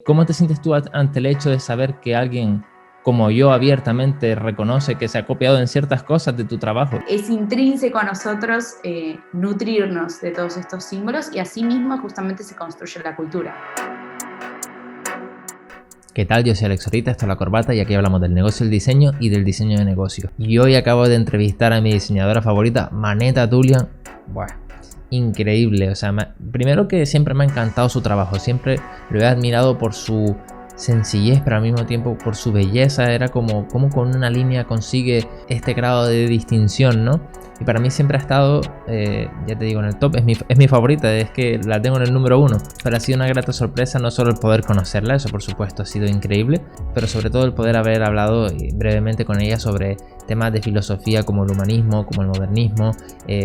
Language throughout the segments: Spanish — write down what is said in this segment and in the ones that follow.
¿Cómo te sientes tú ante el hecho de saber que alguien como yo abiertamente reconoce que se ha copiado en ciertas cosas de tu trabajo? Es intrínseco a nosotros nutrirnos de todos estos símbolos y así mismo justamente se construye la cultura. ¿Qué tal? Yo soy Alex Orita, esto es La Corbata y aquí hablamos del negocio del diseño y del diseño de negocio. Y hoy acabo de entrevistar a mi diseñadora favorita, Maneta Tulian. Buah, increíble, o sea, primero que siempre me ha encantado su trabajo, siempre lo he admirado por su sencillez, pero al mismo tiempo por su belleza. Era como con una línea consigue este grado de distinción, ¿no? Y para mí siempre ha estado, ya te digo, en el top. Es mi favorita, es que la tengo en el número 1. Pero ha sido una grata sorpresa no solo el poder conocerla, eso por supuesto ha sido increíble, pero sobre todo el poder haber hablado brevemente con ella sobre temas de filosofía como el humanismo, como el modernismo,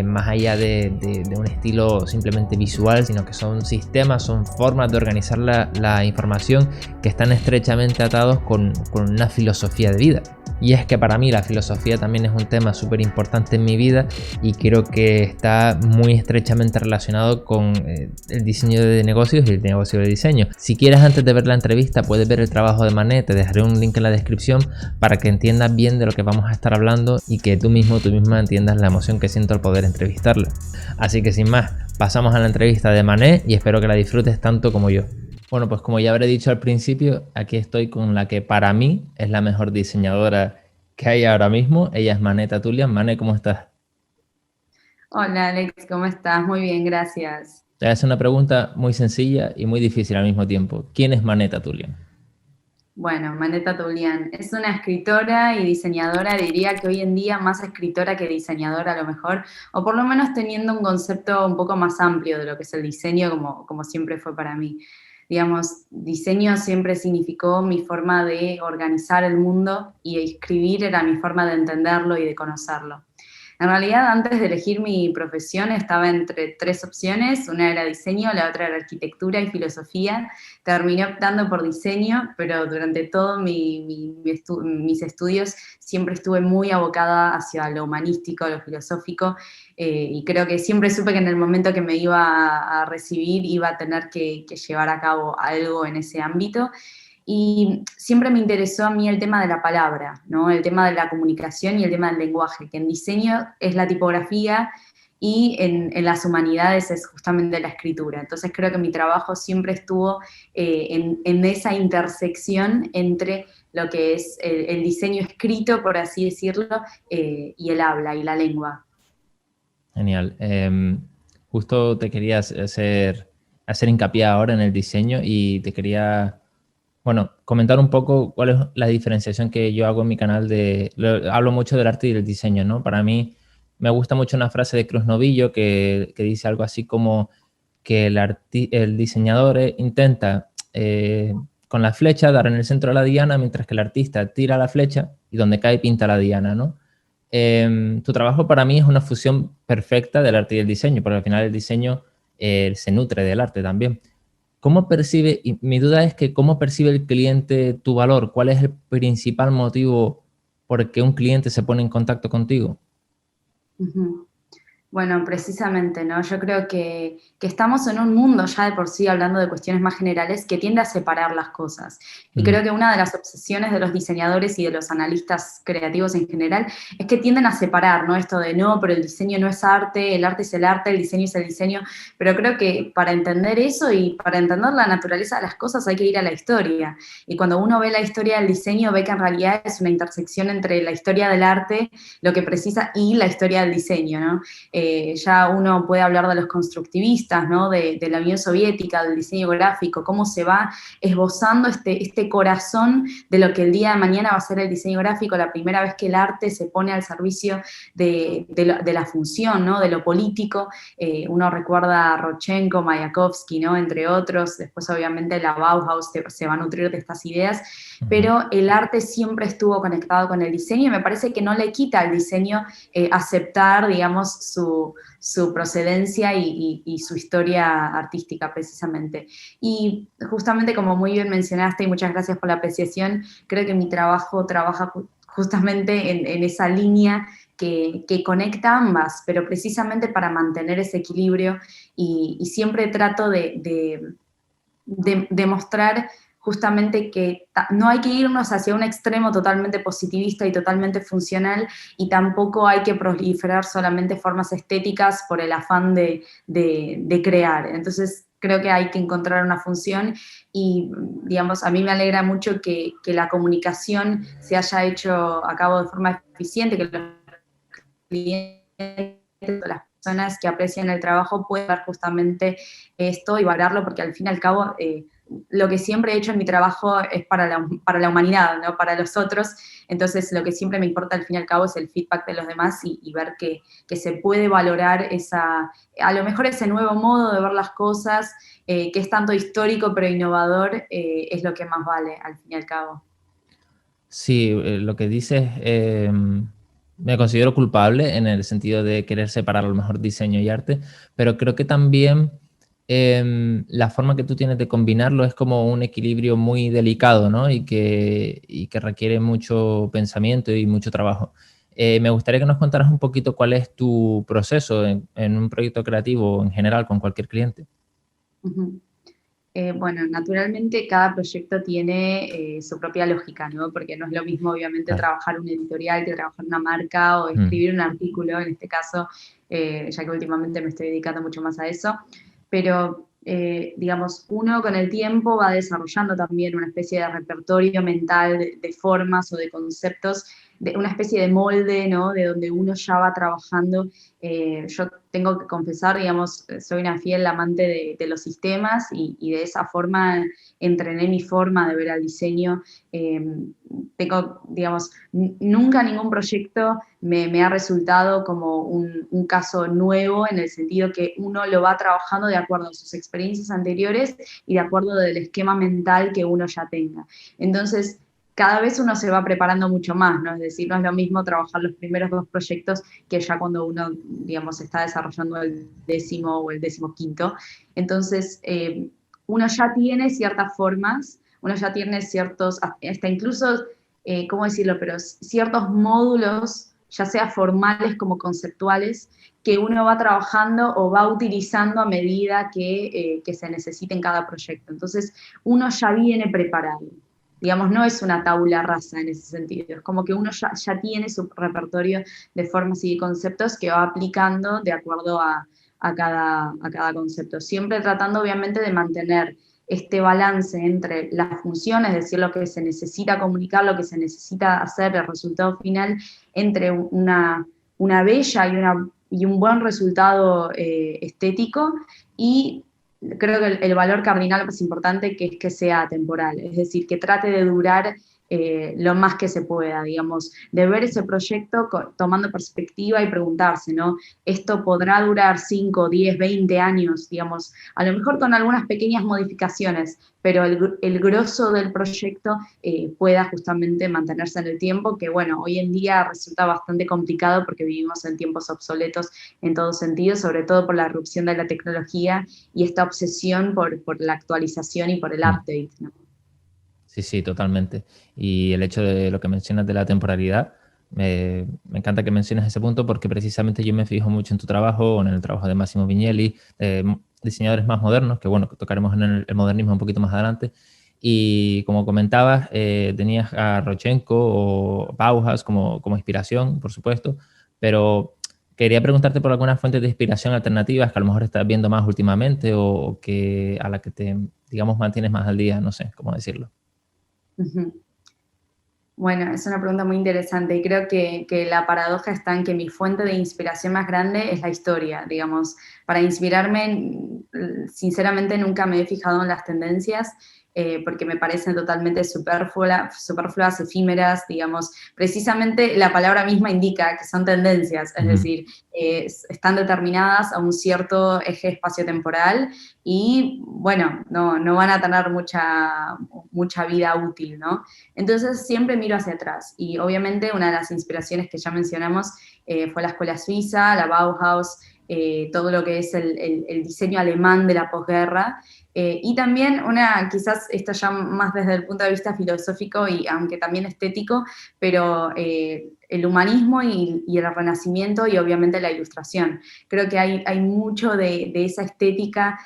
más allá de un estilo simplemente visual, sino que son sistemas, son formas de organizar la información que están estrechamente atados con una filosofía de vida. Y es que para mí la filosofía también es un tema súper importante en mi vida y creo que está muy estrechamente relacionado con el diseño de negocios y el negocio de diseño. Si quieres, antes de ver la entrevista, puedes ver el trabajo de Manet, te dejaré un link en la descripción para que entiendas bien de lo que vamos a estar hablando y que tú misma entiendas la emoción que siento al poder entrevistarla. Así que sin más, pasamos a la entrevista de Manet y espero que la disfrutes tanto como yo. Bueno, pues como ya habré dicho al principio, aquí estoy con la que para mí es la mejor diseñadora que hay ahora mismo. Ella es Maneta Tulian. Mane, ¿cómo estás? Hola Alex, ¿cómo estás? Muy bien, gracias. Te voy a hacer una pregunta muy sencilla y muy difícil al mismo tiempo. ¿Quién es Maneta Tulian? Bueno, Manetta Tulian es una escritora y diseñadora, diría que hoy en día más escritora que diseñadora a lo mejor, o por lo menos teniendo un concepto un poco más amplio de lo que es el diseño, como siempre fue para mí. Digamos, diseño siempre significó mi forma de organizar el mundo y escribir era mi forma de entenderlo y de conocerlo. En realidad, antes de elegir mi profesión, estaba entre tres opciones. Una era diseño, la otra era arquitectura y filosofía. Terminé optando por diseño, pero durante todos mis estudios siempre estuve muy abocada hacia lo humanístico, lo filosófico, y creo que siempre supe que en el momento que me iba a recibir iba a tener que llevar a cabo algo en ese ámbito. Y siempre me interesó a mí el tema de la palabra, ¿no? El tema de la comunicación y el tema del lenguaje, que en diseño es la tipografía y en las humanidades es justamente la escritura. Entonces creo que mi trabajo siempre estuvo en esa intersección entre lo que es el diseño escrito, por así decirlo, y el habla y la lengua. Genial. Justo te quería hacer hincapié ahora en el diseño y te quería, bueno, comentar un poco cuál es la diferenciación que yo hago en mi canal hablo mucho del arte y del diseño, ¿no? Para mí me gusta mucho una frase de Cruz Novillo que dice algo así como que el diseñador intenta con la flecha dar en el centro de la diana, mientras que el artista tira la flecha y donde cae pinta la diana, ¿no? Tu trabajo para mí es una fusión perfecta del arte y el diseño, porque al final el diseño se nutre del arte también. ¿Cómo percibe, y mi duda es que cómo percibe el cliente tu valor? ¿Cuál es el principal motivo por el que un cliente se pone en contacto contigo? Ujú. Bueno, precisamente, ¿no? Yo creo que estamos en un mundo ya de por sí, hablando de cuestiones más generales, que tiende a separar las cosas. Y Mm, creo que una de las obsesiones de los diseñadores y de los analistas creativos en general es que tienden a separar, ¿no? Esto de no, pero el diseño no es arte es el arte, el diseño es el diseño. Pero creo que para entender eso y para entender la naturaleza de las cosas hay que ir a la historia. Y cuando uno ve la historia del diseño, ve que en realidad es una intersección entre la historia del arte, lo que precisa, y la historia del diseño, ¿no? Ya uno puede hablar de los constructivistas, ¿no? De la Unión Soviética, del diseño gráfico, cómo se va esbozando este corazón de lo que el día de mañana va a ser el diseño gráfico, la primera vez que el arte se pone al servicio de la función, ¿no? De lo político. Uno recuerda a Rodchenko, Mayakovsky, ¿no? Entre otros. Después, obviamente, la Bauhaus se va a nutrir de estas ideas, ujú. pero el arte siempre estuvo conectado con el diseño y me parece que no le quita al diseño aceptar, digamos, su procedencia y su historia artística precisamente. Y justamente como muy bien mencionaste, y muchas gracias por la apreciación, creo que mi trabajo trabaja justamente en esa línea que conecta ambas, pero precisamente para mantener ese equilibrio y siempre trato de mostrar justamente que no hay que irnos hacia un extremo totalmente positivista y totalmente funcional, y tampoco hay que proliferar solamente formas estéticas por el afán de crear. Entonces, creo que hay que encontrar una función y, digamos, a mí me alegra mucho que la comunicación se haya hecho a cabo de forma eficiente, que los clientes, las personas que aprecian el trabajo puedan ver justamente esto y valorarlo, porque al fin y al cabo lo que siempre he hecho en mi trabajo es para la humanidad, ¿no? Para los otros. Entonces lo que siempre me importa al fin y al cabo es el feedback de los demás y ver que se puede valorar a lo mejor ese nuevo modo de ver las cosas, que es tanto histórico pero innovador, es lo que más vale al fin y al cabo. Sí, lo que dices, me considero culpable en el sentido de querer separar a lo mejor diseño y arte, pero creo que también la forma que tú tienes de combinarlo es como un equilibrio muy delicado, ¿no? Y que requiere mucho pensamiento y mucho trabajo. Me gustaría que nos contaras un poquito cuál es tu proceso en un proyecto creativo o en general con cualquier cliente. Ujú. Bueno, naturalmente cada proyecto tiene su propia lógica, ¿no? Porque no es lo mismo, obviamente, Claro. trabajar un editorial que trabajar una marca o Mm. escribir un artículo, en este caso, ya que últimamente me estoy dedicando mucho más a eso. Pero, digamos, uno con el tiempo va desarrollando también una especie de repertorio mental de formas o de conceptos, de una especie de molde, ¿no? De donde uno ya va trabajando. Yo tengo que confesar, digamos, soy una fiel amante de los sistemas y de esa forma entrené mi forma de ver al diseño. Eh, Tengo, digamos, nunca ningún proyecto me ha resultado como un caso nuevo, en el sentido que uno lo va trabajando de acuerdo a sus experiencias anteriores y de acuerdo del esquema mental que uno ya tenga. Entonces, cada vez uno se va preparando mucho más, ¿no? Es decir, no es lo mismo trabajar los primeros dos proyectos que ya cuando uno, digamos, está desarrollando el 10º o el 15º. Entonces, uno ya tiene ciertas formas, uno ya tiene ciertos, hasta incluso, ¿cómo decirlo? Pero ciertos módulos, ya sea formales como conceptuales, que uno va trabajando o va utilizando a medida que se necesite en cada proyecto. Entonces, uno ya viene preparado. Digamos, no es una tabula rasa en ese sentido, es como que uno ya tiene su repertorio de formas y de conceptos que va aplicando de acuerdo a cada concepto, siempre tratando obviamente de mantener este balance entre las funciones, es decir, lo que se necesita comunicar, lo que se necesita hacer, el resultado final, entre una bella y un buen resultado estético, y creo que el valor cardinal más importante, que es que sea temporal, es decir, que trate de durar lo más que se pueda, digamos, de ver ese proyecto tomando perspectiva y preguntarse, ¿no? ¿Esto podrá durar 5, 10, 20 años, digamos? A lo mejor con algunas pequeñas modificaciones, pero el grosso del proyecto pueda justamente mantenerse en el tiempo, que bueno, hoy en día resulta bastante complicado porque vivimos en tiempos obsoletos en todo sentido, sobre todo por la irrupción de la tecnología y esta obsesión por la actualización y por el Mm. update, ¿no? Sí, sí, totalmente. Y el hecho de lo que mencionas de la temporalidad, me encanta que menciones ese punto porque precisamente yo me fijo mucho en tu trabajo, en el trabajo de Massimo Vignelli, diseñadores más modernos, que bueno, que tocaremos en el modernismo un poquito más adelante. Y como comentabas, tenías a Rodchenko o Bauhaus como inspiración, por supuesto, pero quería preguntarte por algunas fuentes de inspiración alternativas que a lo mejor estás viendo más últimamente o que a la que te, digamos, mantienes más al día, no sé cómo decirlo. Ujú. Bueno, es una pregunta muy interesante y creo que la paradoja está en que mi fuente de inspiración más grande es la historia, digamos. Para inspirarme, sinceramente nunca me he fijado en las tendencias, porque me parecen totalmente superfluas, efímeras, digamos. Precisamente la palabra misma indica que son tendencias, es Ujú. decir, están determinadas a un cierto eje espaciotemporal y, bueno, no van a tener mucha vida útil, ¿no? Entonces siempre miro hacia atrás y obviamente una de las inspiraciones que ya mencionamos fue la escuela suiza, la Bauhaus, todo lo que es el diseño alemán de la posguerra. Y también quizás esto ya más desde el punto de vista filosófico y aunque también estético, pero el humanismo y el renacimiento y obviamente la ilustración. Creo que hay mucho de esa estética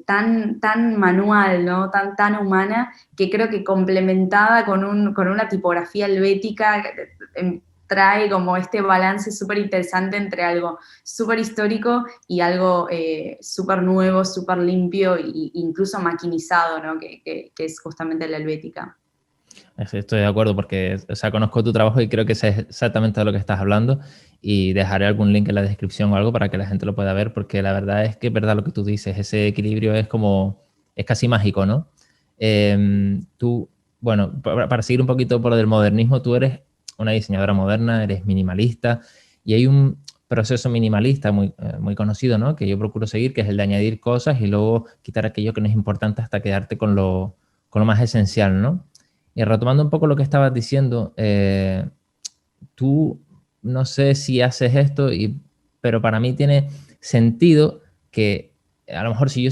tan manual, ¿no? Tan humana, que creo que complementada con una tipografía helvética, trae como este balance súper interesante entre algo súper histórico y algo súper nuevo, súper limpio e incluso maquinizado, ¿no? Que es justamente la helvética. Estoy de acuerdo porque, o sea, conozco tu trabajo y creo que sé exactamente de lo que estás hablando y dejaré algún link en la descripción o algo para que la gente lo pueda ver porque la verdad es que es verdad lo que tú dices, ese equilibrio es casi mágico, ¿no? Tú, bueno, para seguir un poquito por lo del modernismo, tú eres una diseñadora moderna, eres minimalista y hay un proceso minimalista muy conocido, ¿no? Que yo procuro seguir, que es el de añadir cosas y luego quitar aquello que no es importante hasta quedarte con lo más esencial, ¿no? Y retomando un poco lo que estabas diciendo, tú no sé si haces esto, pero para mí tiene sentido que a lo mejor si yo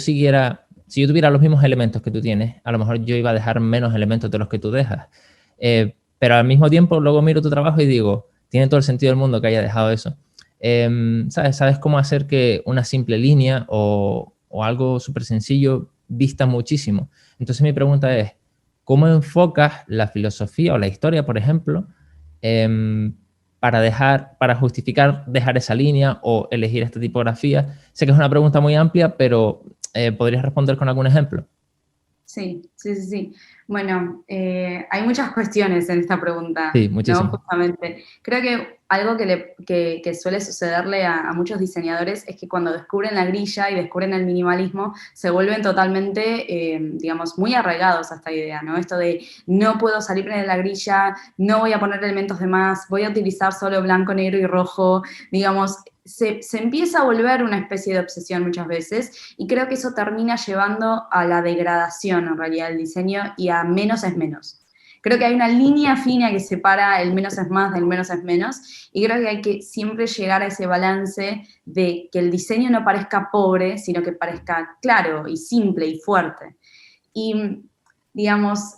tuviera los mismos elementos que tú tienes, a lo mejor yo iba a dejar menos elementos de los que tú dejas. Pero al mismo tiempo luego miro tu trabajo y digo, tiene todo el sentido del mundo que haya dejado eso. ¿Sabes cómo hacer que una simple línea o algo súper sencillo vista muchísimo? Entonces mi pregunta es, ¿cómo enfocas la filosofía o la historia, por ejemplo, para justificar dejar esa línea o elegir esta tipografía? Sé que es una pregunta muy amplia, pero ¿podrías responder con algún ejemplo? Sí, sí, sí, sí. Bueno, hay muchas cuestiones en esta pregunta, Sí, ¿no? muchísimo. Justamente. Creo que algo que suele sucederle a muchos diseñadores es que cuando descubren la grilla y descubren el minimalismo, se vuelven totalmente, digamos, muy arraigados a esta idea, ¿no? Esto de no puedo salir de la grilla, no voy a poner elementos de más, voy a utilizar solo blanco, negro y rojo, digamos, se empieza a volver una especie de obsesión muchas veces y creo que eso termina llevando a la degradación en realidad del diseño y a menos es menos. Creo que hay una línea fina que separa el menos es más del menos es menos y creo que hay que siempre llegar a ese balance de que el diseño no parezca pobre, sino que parezca claro y simple y fuerte. Y, digamos,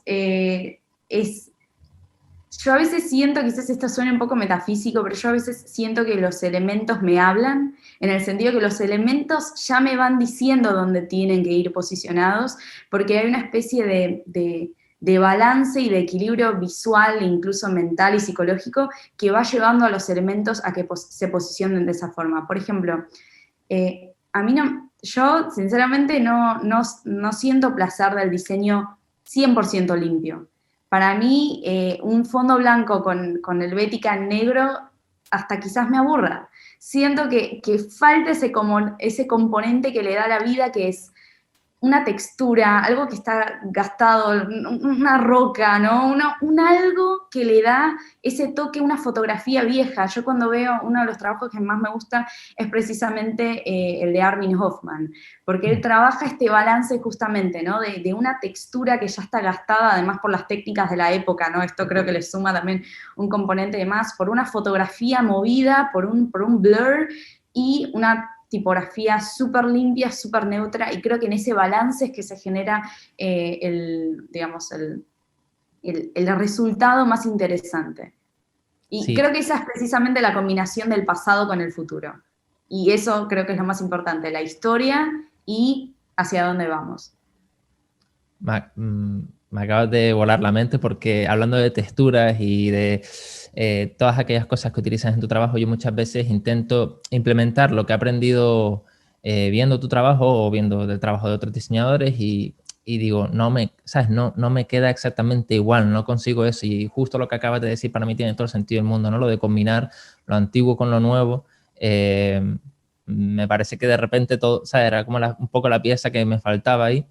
yo a veces siento, quizás esto suene un poco metafísico, pero yo a veces siento que los elementos me hablan, en el sentido que los elementos ya me van diciendo dónde tienen que ir posicionados, porque hay una especie de balance y de equilibrio visual, incluso mental y psicológico, que va llevando a los elementos a que se posicionen de esa forma. Por ejemplo, a mí no, yo sinceramente no siento placer del diseño 100% limpio. Para mí, un fondo blanco con helvética en negro hasta quizás me aburra. Siento que falta ese componente que le da la vida, que es una textura, algo que está gastado, una roca, ¿no? Un algo que le da ese toque, una fotografía vieja. Yo cuando veo uno de los trabajos que más me gusta es precisamente el de Armin Hoffman, porque él trabaja este balance justamente, ¿no? De una textura que ya está gastada, además por las técnicas de la época, ¿no? Esto creo que le suma también un componente de más, por una fotografía movida, por un blur y una tipografía súper limpia, súper neutra, y creo que en ese balance es que se genera digamos, el resultado más interesante. Y Sí, creo que esa es precisamente la combinación del pasado con el futuro. Y eso creo que es lo más importante, la historia y hacia dónde vamos. me acabas de volar la mente porque hablando de texturas y de todas aquellas cosas que utilizas en tu trabajo, yo muchas veces intento implementar lo que he aprendido viendo tu trabajo o viendo el trabajo de otros diseñadores y digo, ¿sabes? No me queda exactamente igual, no consigo eso. Y justo lo que acabas de decir para mí tiene todo el sentido del mundo, ¿no? Lo de combinar lo antiguo con lo nuevo. Me parece que de repente todo, ¿sabes? Era como un poco la pieza que me faltaba ahí.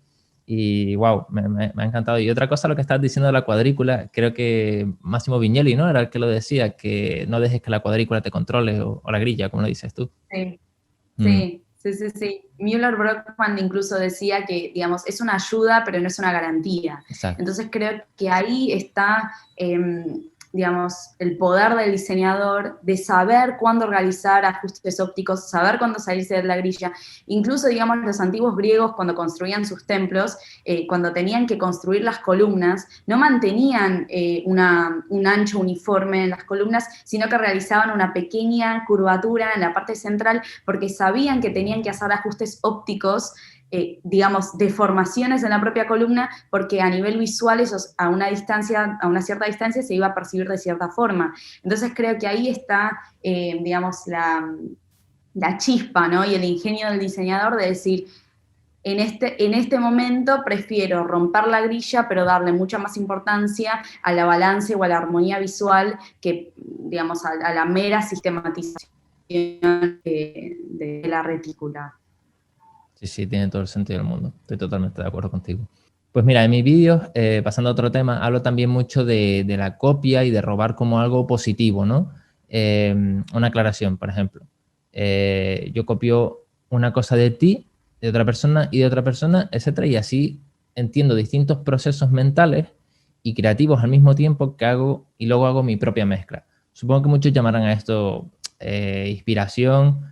Y wow, me ha encantado. Y otra cosa, lo que estás diciendo de la cuadrícula, creo que Máximo Viñelli, ¿no? Era el que lo decía, que no dejes que la cuadrícula te controle o la grilla, como lo dices tú. Sí, Mm, sí, sí, sí, sí. Müller-Brockman incluso decía que, digamos, es una ayuda, pero no es una garantía. exacto. Entonces creo que ahí está digamos, el poder del diseñador de saber cuándo realizar ajustes ópticos, saber cuándo salirse de la grilla. Incluso, digamos, los antiguos griegos cuando construían sus templos, cuando tenían que construir las columnas, no mantenían un ancho uniforme en las columnas, sino que realizaban una pequeña curvatura en la parte central porque sabían que tenían que hacer ajustes ópticos, digamos, deformaciones en la propia columna, porque a nivel visual eso a una distancia, a una cierta distancia se iba a percibir de cierta forma. Entonces creo que ahí está, digamos, la chispa, ¿no? Y el ingenio del diseñador de decir, en este momento prefiero romper la grilla, pero darle mucha más importancia a la balance o a la armonía visual que, digamos, a la mera sistematización de la retícula. Sí, sí, tiene todo el sentido del mundo. Estoy totalmente de acuerdo contigo. Pues mira, en mis vídeos, pasando a otro tema, hablo también mucho de la copia y de robar como algo positivo, ¿no? Una aclaración, por ejemplo. Yo copio una cosa de ti, de otra persona y de otra persona, etcétera, y así entiendo distintos procesos mentales y creativos al mismo tiempo que hago y luego hago mi propia mezcla. Supongo que muchos llamarán a esto inspiración.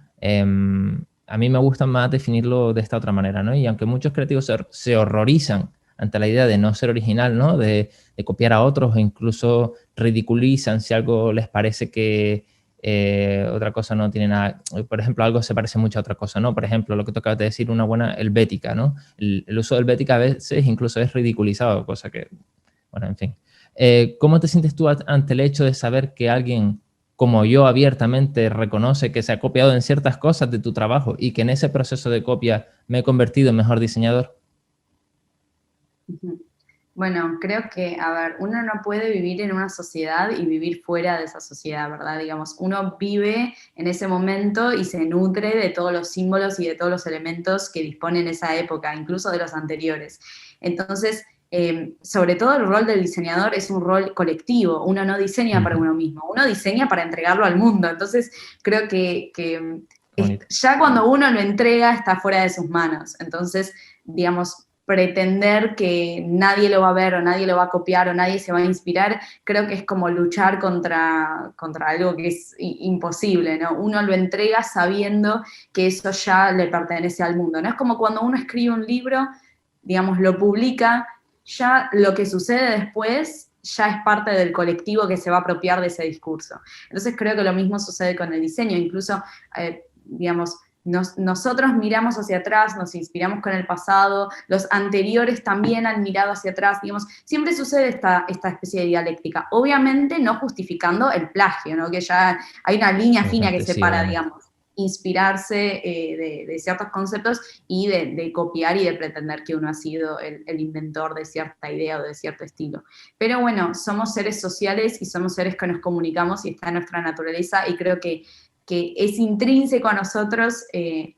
A mí me gusta más definirlo de esta otra manera, ¿no? Y aunque muchos creativos se horrorizan ante la idea de no ser original, ¿no? De copiar a otros o incluso ridiculizan si algo les parece que otra cosa no tiene nada. Por ejemplo, algo se parece mucho a otra cosa, ¿no? Por ejemplo, lo que tú acabas de decir, una buena helvética, ¿no? El uso de helvética a veces incluso es ridiculizado, cosa que, bueno, en fin. ¿Cómo te sientes tú ante el hecho de saber que alguien como yo abiertamente reconoce que se ha copiado en ciertas cosas de tu trabajo y que en ese proceso de copia me he convertido en mejor diseñador? Bueno, creo que, a ver, uno no puede vivir en una sociedad y vivir fuera de esa sociedad, ¿verdad? Digamos, uno vive en ese momento y se nutre de todos los símbolos y de todos los elementos que dispone en esa época, incluso de los anteriores. Entonces, sobre todo el rol del diseñador es un rol colectivo, uno no diseña para uno mismo, uno diseña para entregarlo al mundo. Entonces, creo que ya cuando uno lo entrega está fuera de sus manos. Entonces, digamos, pretender que nadie lo va a ver o nadie lo va a copiar o nadie se va a inspirar, creo que es como luchar contra algo que es imposible, ¿no? Uno lo entrega sabiendo que eso ya le pertenece al mundo, ¿no? Es como cuando uno escribe un libro, digamos, lo publica, ya lo que sucede después ya es parte del colectivo que se va a apropiar de ese discurso. Entonces creo que lo mismo sucede con el diseño, incluso, digamos, nosotros miramos hacia atrás, nos inspiramos con el pasado, los anteriores también han mirado hacia atrás, digamos, siempre sucede esta especie de dialéctica, obviamente no justificando el plagio, ¿no? Que ya hay una línea fina que separa, digamos, inspirarse de ciertos conceptos y de copiar y de pretender que uno ha sido el inventor de cierta idea o de cierto estilo. Pero bueno, somos seres sociales y somos seres que nos comunicamos y está en nuestra naturaleza y creo que es intrínseco a nosotros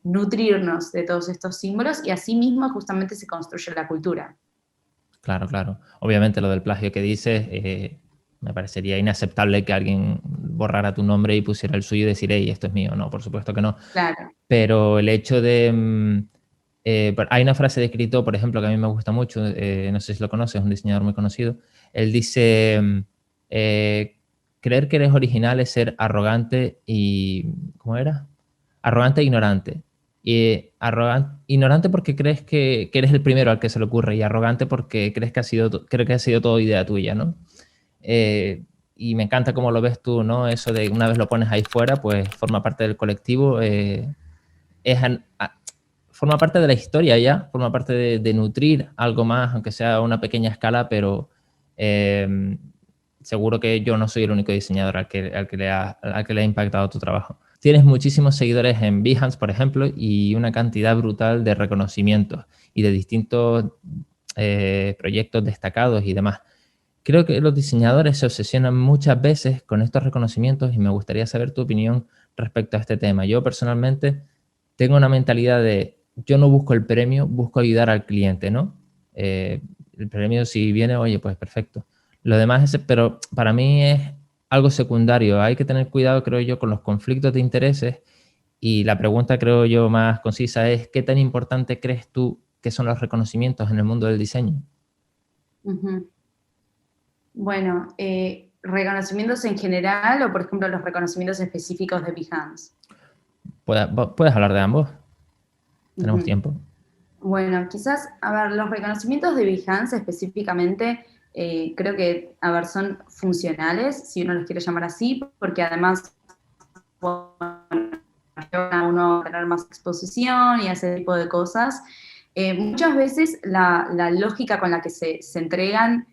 nutrirnos de todos estos símbolos y así mismo justamente se construye la cultura. Claro, claro. Obviamente lo del plagio que dices, me parecería inaceptable que alguien borrara tu nombre y pusiera el suyo y decir, hey, esto es mío. No, por supuesto que no. Claro. Pero el hecho de... hay una frase de escritor, por ejemplo, que a mí me gusta mucho, no sé si lo conoces, es un diseñador muy conocido. Él dice, creer que eres original es ser arrogante y... ¿Cómo era? Arrogante e ignorante. Y ignorante porque crees que eres el primero al que se le ocurre y arrogante porque crees que ha sido todo idea tuya, ¿no? Y me encanta cómo lo ves tú, ¿no? Eso de una vez lo pones ahí fuera, pues forma parte del colectivo, forma parte de la historia ya, forma parte de nutrir algo más, aunque sea a una pequeña escala, pero seguro que yo no soy el único diseñador al que le ha impactado tu trabajo. Tienes muchísimos seguidores en Behance, por ejemplo, y una cantidad brutal de reconocimientos y de distintos proyectos destacados y demás. Creo que los diseñadores se obsesionan muchas veces con estos reconocimientos y me gustaría saber tu opinión respecto a este tema. Yo personalmente tengo una mentalidad de yo no busco el premio, busco ayudar al cliente, ¿no? El premio si viene, oye, pues perfecto. Lo demás pero para mí es algo secundario. Hay que tener cuidado, creo yo, con los conflictos de intereses y la pregunta, creo yo, más concisa es ¿qué tan importante crees tú que son los reconocimientos en el mundo del diseño? Bueno, ¿Reconocimientos en general o, por ejemplo, los reconocimientos específicos de Behance? Puedes hablar de ambos. Tenemos Ujú. tiempo. Bueno, quizás, a ver, los reconocimientos de Behance específicamente, creo que, a ver, son funcionales, si uno los quiere llamar así, porque además bueno, ayudan a uno a tener más exposición y a ese tipo de cosas. Muchas veces la lógica con la que se entregan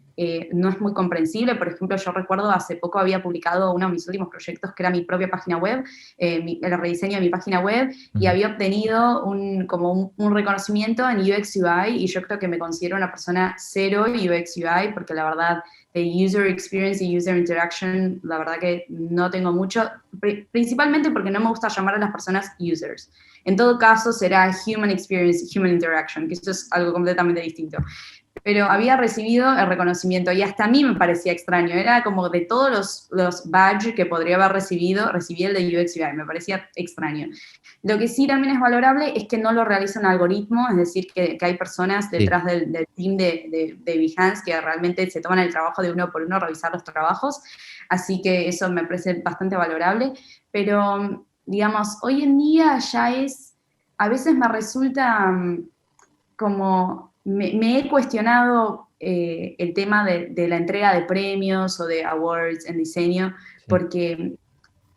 no es muy comprensible. Por ejemplo, yo recuerdo hace poco había publicado uno de mis últimos proyectos, que era mi propia página web, el rediseño de mi página web, y Ujú. había obtenido un reconocimiento en UX UI, y yo creo que me considero una persona cero UX UI, porque la verdad de user experience y user interaction, la verdad que no tengo mucho, principalmente porque no me gusta llamar a las personas users. En todo caso será human experience, human interaction, que eso es algo completamente distinto. Pero había recibido el reconocimiento y hasta a mí me parecía extraño. Era como de todos los badges que podría haber recibido, recibí el de UX UI, me parecía extraño. Lo que sí también es valorable es que no lo realiza un algoritmo, es decir, que hay personas Sí. detrás del team de Behance que realmente se toman el trabajo de uno por uno revisar los trabajos, así que eso me parece bastante valorable, pero digamos, hoy en día ya a veces me resulta como, me he cuestionado el tema de la entrega de premios o de awards en diseño, Sí. porque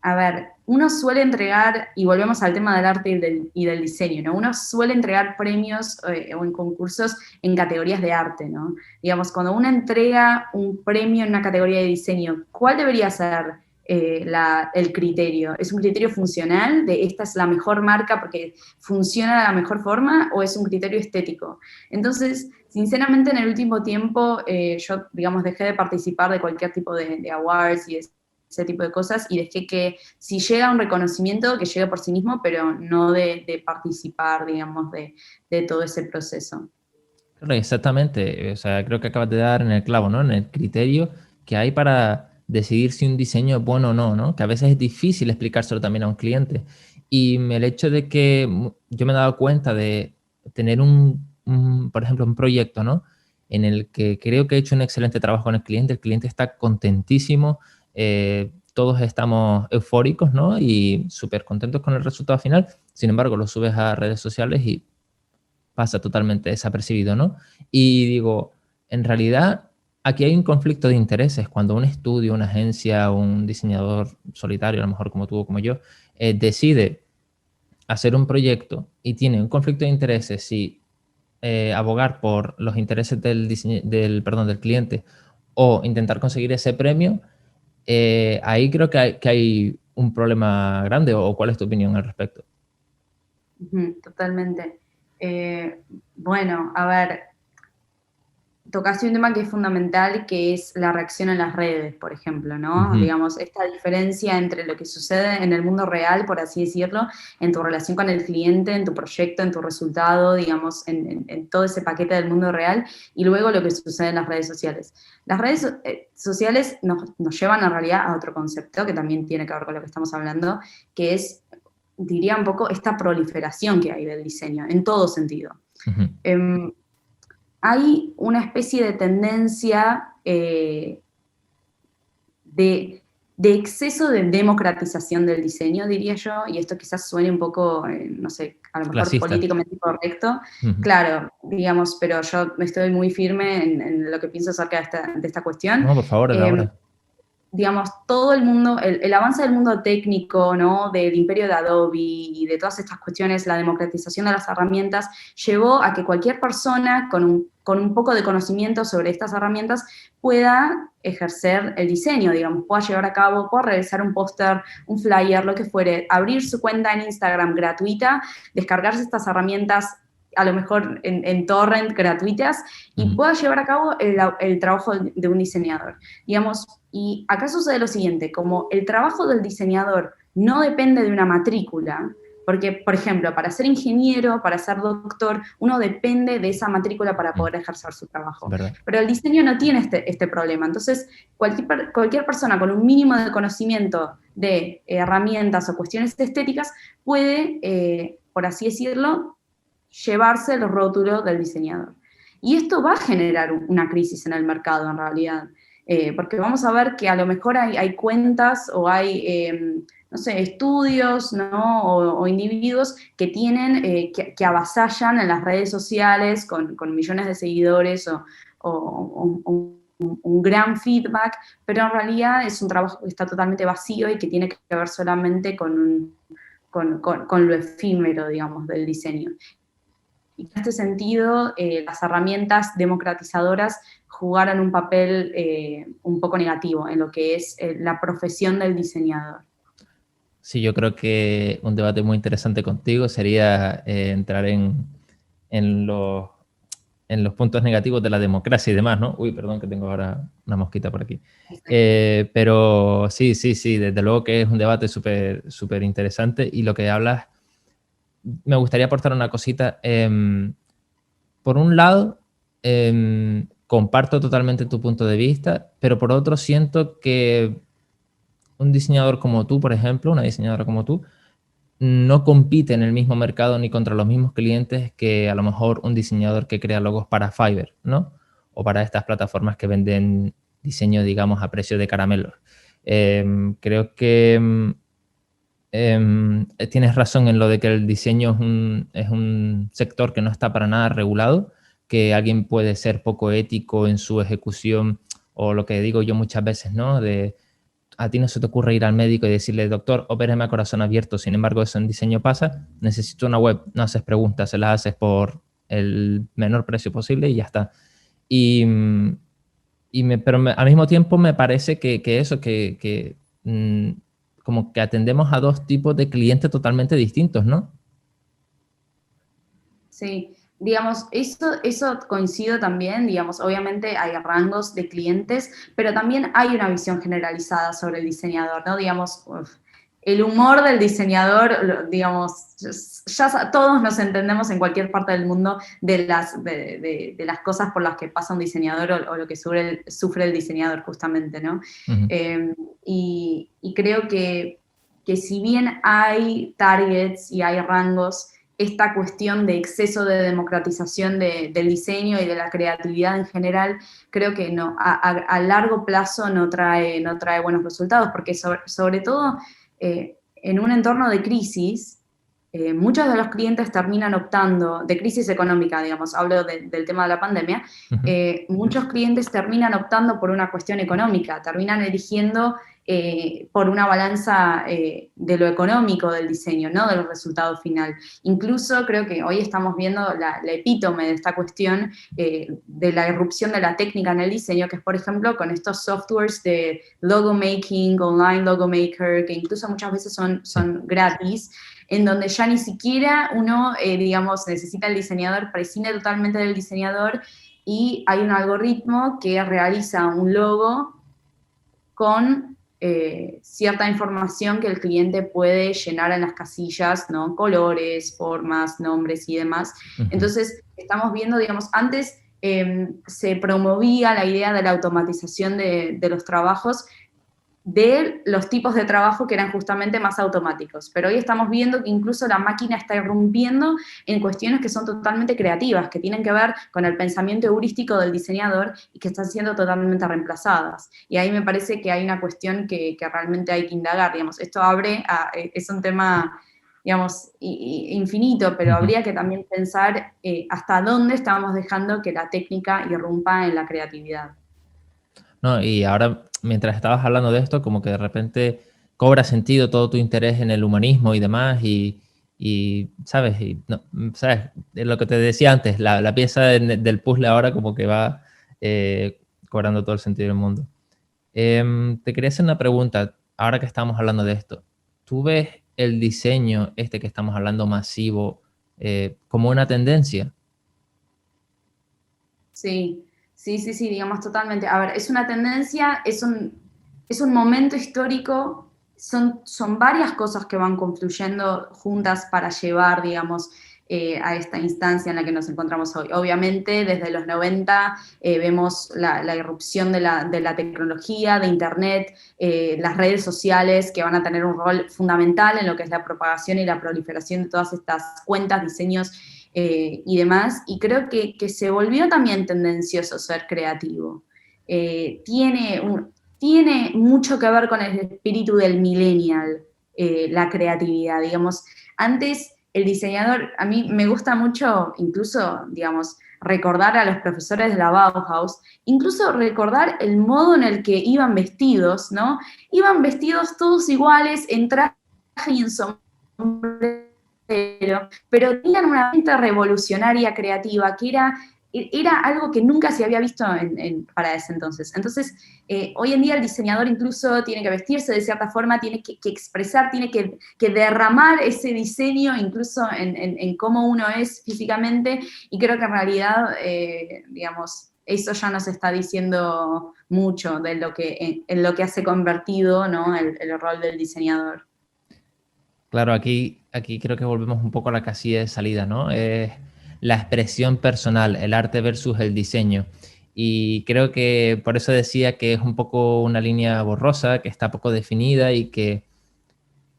a ver, uno suele entregar, y volvemos al tema del arte y del diseño, ¿no? Uno suele entregar premios o en concursos en categorías de arte, ¿no? Digamos, cuando uno entrega un premio en una categoría de diseño, ¿cuál debería ser el criterio? ¿Es un criterio funcional de esta es la mejor marca porque funciona de la mejor forma o es un criterio estético? Entonces, sinceramente, en el último tiempo yo, digamos, dejé de participar de cualquier tipo de awards y ese tipo de cosas, y dejé que si llega un reconocimiento, que llegue por sí mismo, pero no de participar, digamos, de todo ese proceso. Claro, exactamente. O sea, creo que acabas de dar en el clavo, ¿no? En el criterio que hay para decidir si un diseño es bueno o no, ¿no? Que a veces es difícil explicárselo también a un cliente. Y el hecho de que yo me he dado cuenta de tener por ejemplo, un proyecto, ¿no? En el que creo que he hecho un excelente trabajo con el cliente está contentísimo, todos estamos eufóricos, ¿no? Y súper contentos con el resultado final. Sin embargo, lo subes a redes sociales y pasa totalmente desapercibido, ¿no? Y digo, en realidad aquí hay un conflicto de intereses cuando un estudio, una agencia, un diseñador solitario, a lo mejor como tú o como yo, decide hacer un proyecto y tiene un conflicto de intereses si abogar por los intereses del cliente o intentar conseguir ese premio, ahí creo que hay un problema grande, o ¿cuál es tu opinión al respecto? Totalmente. Eh, bueno, a ver, tocaste un tema que es fundamental, que es la reacción en las redes, por ejemplo, ¿no? Ujú. Digamos, esta diferencia entre lo que sucede en el mundo real, por así decirlo, en tu relación con el cliente, en tu proyecto, en tu resultado, digamos, en todo ese paquete del mundo real, y luego lo que sucede en las redes sociales. Las redes sociales nos llevan en realidad a otro concepto que también tiene que ver con lo que estamos hablando, que es, diría un poco, esta proliferación que hay del diseño, en todo sentido. Ujú. Em, Hay una especie de tendencia de, de exceso de democratización del diseño, diría yo, y esto quizás suene un poco, no sé, a lo mejor Clasista. políticamente correcto, Ujú. claro, digamos, pero yo estoy muy firme en lo que pienso acerca de esta cuestión. No, por favor, Eh, elabora. digamos, todo el mundo, el avance del mundo técnico, ¿no? Del imperio de Adobe y de todas estas cuestiones, la democratización de las herramientas, llevó a que cualquier persona con un poco de conocimiento sobre estas herramientas pueda ejercer el diseño, digamos, pueda llevar a cabo, pueda realizar un póster, un flyer, lo que fuere, abrir su cuenta en Instagram gratuita, descargarse estas herramientas a lo mejor en torrent gratuitas, y Ujú. pueda llevar a cabo el trabajo de un diseñador. Digamos, y acá sucede lo siguiente, como el trabajo del diseñador no depende de una matrícula, porque, por ejemplo, para ser ingeniero, para ser doctor, uno depende de esa matrícula para Mm, poder ejercer su es trabajo. verdad. Pero el diseño no tiene este problema. Entonces, cualquier persona con un mínimo de conocimiento de herramientas o cuestiones estéticas puede, por así decirlo, llevarse el rótulo del diseñador. Y esto va a generar una crisis en el mercado, en realidad. Porque vamos a ver que a lo mejor hay cuentas o hay, no sé, estudios, ¿no? O individuos que tienen, que avasallan en las redes sociales con millones de seguidores o un gran feedback, pero en realidad es un trabajo que está totalmente vacío y que tiene que ver solamente con lo efímero, digamos, del diseño. Y en este sentido, las herramientas democratizadoras jugaron un papel un poco negativo en lo que es la profesión del diseñador. Sí, yo creo que un debate muy interesante contigo sería entrar en los, en los puntos negativos de la democracia y demás, ¿no? Uy, perdón, que tengo ahora una mosquita por aquí. Pero sí, sí, sí, desde luego que es un debate súper súper interesante y lo que hablas, me gustaría aportar una cosita. Por un lado, comparto totalmente tu punto de vista, pero por otro siento que un diseñador como tú, por ejemplo, una diseñadora como tú, no compite en el mismo mercado ni contra los mismos clientes que a lo mejor un diseñador que crea logos para Fiverr, ¿no? O para estas plataformas que venden diseño, digamos, a precio de caramelos. Creo que tienes razón en lo de que el diseño es un sector que no está para nada regulado, que alguien puede ser poco ético en su ejecución o lo que digo yo muchas veces, ¿no? De a ti no se te ocurre ir al médico y decirle, doctor, opéreme a corazón abierto, sin embargo eso en diseño pasa, necesito una web, no haces preguntas, se las haces por el menor precio posible y ya está. Y, pero al mismo tiempo me parece que eso, como que atendemos a dos tipos de clientes totalmente distintos, ¿no? Sí, digamos, eso coincido también, digamos, obviamente hay rangos de clientes, pero también hay una visión generalizada sobre el diseñador, ¿no? Digamos, el humor del diseñador, digamos, ya todos nos entendemos en cualquier parte del mundo de las cosas por las que pasa un diseñador o lo que sufre el diseñador justamente, ¿no? Ujú. Y creo que si bien hay targets y hay rangos, esta cuestión de exceso de democratización del diseño y de la creatividad en general, creo que no, a largo plazo no trae buenos resultados, porque sobre todo en un entorno de crisis, muchos de los clientes terminan optando, de crisis económica, digamos, hablo del tema de la pandemia, Ujú. muchos clientes terminan optando por una cuestión económica, terminan eligiendo por una balanza de lo económico del diseño, no del resultado final. Incluso creo que hoy estamos viendo la epítome de esta cuestión de la irrupción de la técnica en el diseño, que es, por ejemplo, con estos softwares de logo making, online logo maker, que incluso muchas veces Sí. son gratis, en donde ya ni siquiera uno, digamos, necesita el diseñador, prescinde totalmente del diseñador y hay un algoritmo que realiza un logo con cierta información que el cliente puede llenar en las casillas, ¿no? Colores, formas, nombres y demás. Ujú. Entonces, estamos viendo, digamos, antes se promovía la idea de la automatización de los trabajos, de los tipos de trabajo que eran justamente más automáticos. Pero hoy estamos viendo que incluso la máquina está irrumpiendo en cuestiones que son totalmente creativas, que tienen que ver con el pensamiento heurístico del diseñador y que están siendo totalmente reemplazadas. Y ahí me parece que hay una cuestión que realmente hay que indagar. Digamos, esto es un tema, digamos, infinito, pero Ujú. habría que también pensar hasta dónde estamos dejando que la técnica irrumpa en la creatividad. No, y ahora, mientras estabas hablando de esto, como que de repente cobra sentido todo tu interés en el humanismo y demás, ¿sabes? Y, no, ¿sabes? De lo que te decía antes, la pieza del puzzle ahora como que va cobrando todo el sentido del mundo. Te quería hacer una pregunta, ahora que estamos hablando de esto. ¿Tú ves el diseño, este que estamos hablando masivo, como una tendencia? Sí, sí, digamos totalmente. A ver, es una tendencia, es un momento histórico, son varias cosas que van confluyendo juntas para llevar, digamos, a esta instancia en la que nos encontramos hoy. Obviamente, desde los 90 vemos la irrupción de la tecnología, de Internet, las redes sociales que van a tener un rol fundamental en lo que es la propagación y la proliferación de todas estas cuentas, diseños y demás, y creo que se volvió también tendencioso ser creativo. tiene mucho que ver con el espíritu del millennial, la creatividad, digamos. Antes el diseñador, a mí me gusta mucho incluso, digamos, recordar a los profesores de la Bauhaus, incluso recordar el modo en el que iban vestidos, ¿no? Iban vestidos todos iguales, en traje y en sombrero, pero tenían una mente revolucionaria, creativa, que era algo que nunca se había visto para ese entonces. Entonces, hoy en día el diseñador incluso tiene que vestirse de cierta forma, tiene que expresar, tiene que derramar ese diseño incluso en cómo uno es físicamente, y creo que en realidad, digamos, eso ya nos está diciendo mucho de en lo que hace convertido, ¿no?, el rol del diseñador. Claro, aquí creo que volvemos un poco a la casilla de salida, ¿no? La expresión personal, el arte versus el diseño. Y creo que por eso decía que es un poco una línea borrosa, que está poco definida y que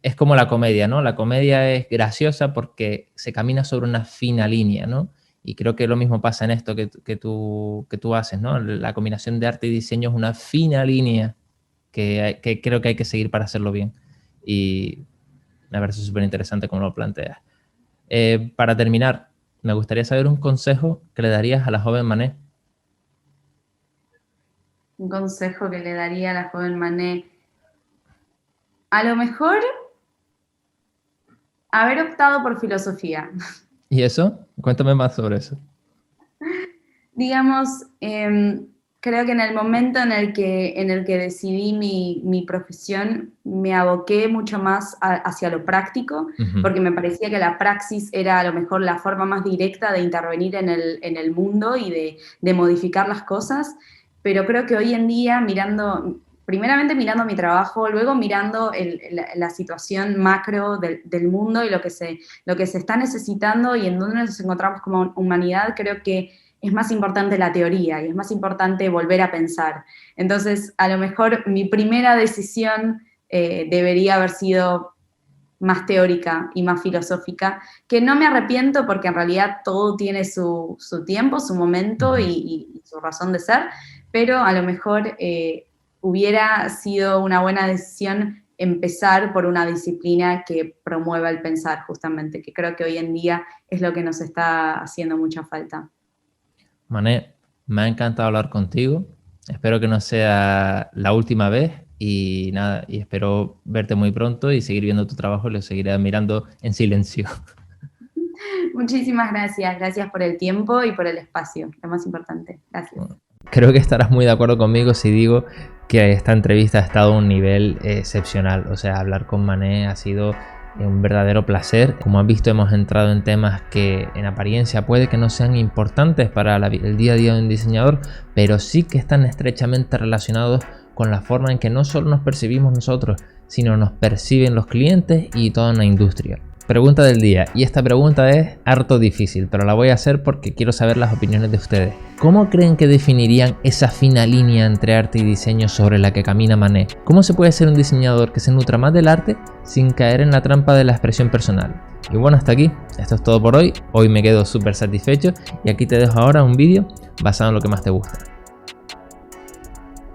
es como la comedia, ¿no? La comedia es graciosa porque se camina sobre una fina línea, ¿no? Y creo que lo mismo pasa en esto que tú haces, ¿no? La combinación de arte y diseño es una fina línea que creo que hay que seguir para hacerlo bien. Y me parece súper interesante cómo lo planteas. Para terminar, me gustaría saber un consejo que le darías a la joven Mané. Un consejo que le daría a la joven Mané. A lo mejor haber optado por filosofía. ¿Y eso? Cuéntame más sobre eso. Digamos, creo que en el momento en el que decidí mi profesión, me aboqué mucho más hacia lo práctico, porque me parecía que la praxis era a lo mejor la forma más directa de intervenir en el mundo y de modificar las cosas, pero creo que hoy en día, primeramente mirando mi trabajo, luego mirando la situación macro del mundo y lo que se está necesitando y en dónde nos encontramos como humanidad, creo que es más importante la teoría y es más importante volver a pensar. Entonces, a lo mejor mi primera decisión debería haber sido más teórica y más filosófica, que no me arrepiento porque en realidad todo tiene su tiempo, su momento y su razón de ser, pero a lo mejor hubiera sido una buena decisión empezar por una disciplina que promueva el pensar, justamente, que creo que hoy en día es lo que nos está haciendo mucha falta. Mané, me ha encantado hablar contigo. Espero que no sea la última vez y nada, y espero verte muy pronto y seguir viendo tu trabajo y lo seguiré admirando en silencio. Muchísimas gracias. Gracias por el tiempo y por el espacio, lo más importante. Gracias. Bueno, creo que estarás muy de acuerdo conmigo si digo que esta entrevista ha estado a un nivel excepcional. O sea, hablar con Mané ha sido un verdadero placer. Como has visto, hemos entrado en temas que en apariencia puede que no sean importantes para el día a día de un diseñador, pero sí que están estrechamente relacionados con la forma en que no solo nos percibimos nosotros, sino nos perciben los clientes y toda una industria. Pregunta del día, y esta pregunta es harto difícil, pero la voy a hacer porque quiero saber las opiniones de ustedes. ¿Cómo creen que definirían esa fina línea entre arte y diseño sobre la que camina Mané? ¿Cómo se puede ser un diseñador que se nutra más del arte sin caer en la trampa de la expresión personal? Y bueno, hasta aquí, esto es todo por hoy. Hoy me quedo súper satisfecho y aquí te dejo ahora un vídeo basado en lo que más te gusta.